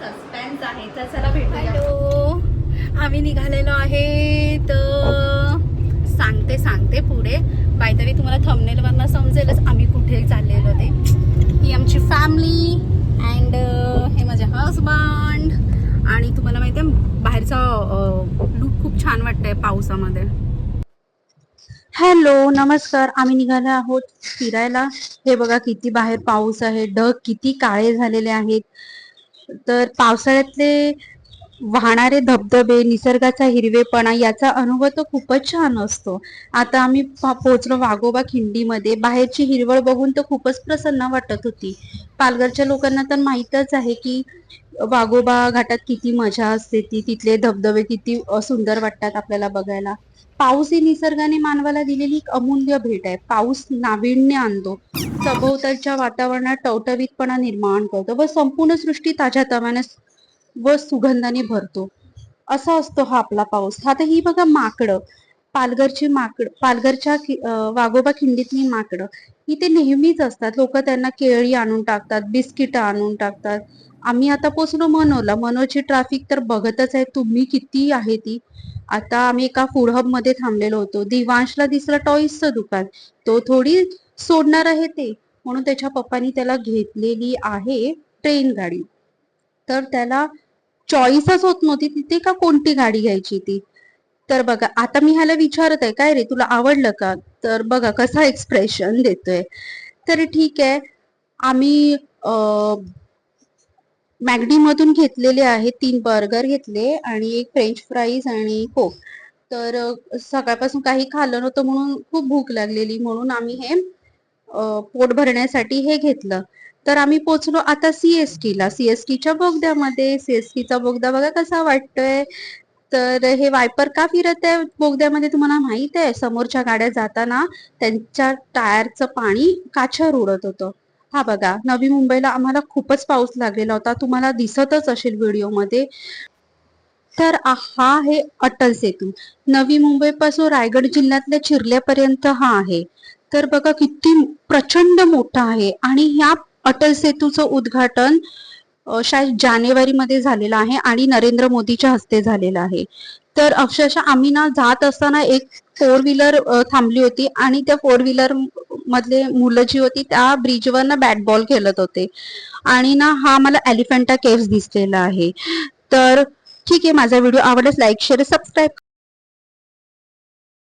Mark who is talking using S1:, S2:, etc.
S1: Suspense आहे तर चला भेटूया.
S2: हॅलो, आम्ही निघालेलो आहे तर सांगते पुढे. बाय द वे तुम्हाला थंबनेल वरनं समजेलच आम्ही कुठे चाललेलो ते. ही आमची फॅमिली अँड हे माझे हजबंड. आणि तुम्हाला माहिती आहे बाहेरचा लुक खूप छान वाटतंय पावसामध्ये. हॅलो नमस्कार, आम्ही निघाले आहोत फिरायला. हे बघा किती बाहेर पाऊस आहे, ढग किती काळे झालेले आहेत. तर पावसाळ्यातले वाहणारे धबधबे, निसर्गाचा हिरवेपणा याचा अनुभव तो खूपच छान असतो. आता आम्ही पोहोचलो वाघोबा खिंडीमध्ये. बाहेरची हिरवळ बघून तर खूपच प्रसन्न वाटत होती. पालघरच्या लोकांना तर माहीतच आहे की वाघोबा घाटात किती मजा असते, तिथले धबधबे किती सुंदर वाटतात आपल्याला बघायला. पाऊस ही निसर्गाने मानवाला दिलेली एक अमूल्य भेट आहे. पाऊस नाविन्य आणतो, सभोवतालच्या वातावरणात टवटवीतपणा निर्माण करतो व संपूर्ण सृष्टी ताज्या तवाने व सुगंधाने भरतो. असा असतो हा आपला पाऊस. आता ही बघा माकडं, पालघरच्या वाघोबा खिंडीतली माकडं इथे नेहमीच असतात. लोक त्यांना केळी आणून टाकतात, बिस्किट आणून टाकतात. आम्ही आता पोहोचलो मनोला. मनोची ट्रॅफिक तर बघतच आहे तुम्ही किती आहे ती. आता आम्ही एका फूड हब मध्ये थांबलेलो होतो. दिवांशला दिसलं टॉईसचं दुकान. तो थोडी सोडणार आहे ते, म्हणून त्याच्या पप्पानी त्याला घेतलेली आहे ट्रेन गाडी. तर त्याला चॉईसच होत नव्हती तिथे का कोणती गाडी घ्यायची ती. तर बघा आता मी ह्याला विचारत आहे काय रे तुला आवडलं का, तर बघा कसा एक्सप्रेशन देतोय. तर ठीक आहे, आम्ही मॅगडी मधून घेतलेले आहेत 3 बर्गर घेतले आणि एक फ्रेंच फ्राईज आणि कोक. तर सकाळपासून काही खाल्लं नव्हतं म्हणून खूप भूक लागलेली, म्हणून आम्ही हे पोट भरण्यासाठी हे घेतलं. तर आम्ही पोचलो आता सीएसटीला. सीएसटीच्या बोगद्यामध्ये. सीएसटीचा बोगदा बघा कसा वाटतोय. तर हे वायपर का फिरत आहे बोगद्यामध्ये तुम्हाला माहित आहे? समोरच्या गाड्या जाताना त्यांच्या टायरचं पाणी काचेवर उडत होतं. हा बघा, नवी मुंबईला आम्हाला खूपच पाऊस लागलेला होता, तुम्हाला दिसतच असेल व्हिडिओमध्ये. तर हा आहे अटल सेतू. नवी मुंबई पासून रायगड जिल्ह्यातल्या चिरल्यापर्यंत हा आहे. तर बघा किती प्रचंड मोठा आहे. आणि ह्या अटल सेतूचं उद्घाटन शायद जानेवारीमध्ये झालेलं आहे आणि नरेंद्र मोदीच्या हस्ते झालेलं आहे. तर अक्षरशः आम्ही ना जात असताना एक 4 व्हीलर थांबली होती आणि त्या 4 व्हीलर मधले मुलं जी होती त्या ब्रिजवर ना बॅट बॉल खेळत होते. आणि ना हा मला एलिफंटा केव्स दिसलेला आहे. तर ठीक आहे, माझा व्हिडिओ आवडल्यास लाईक शेअर सबस्क्राईब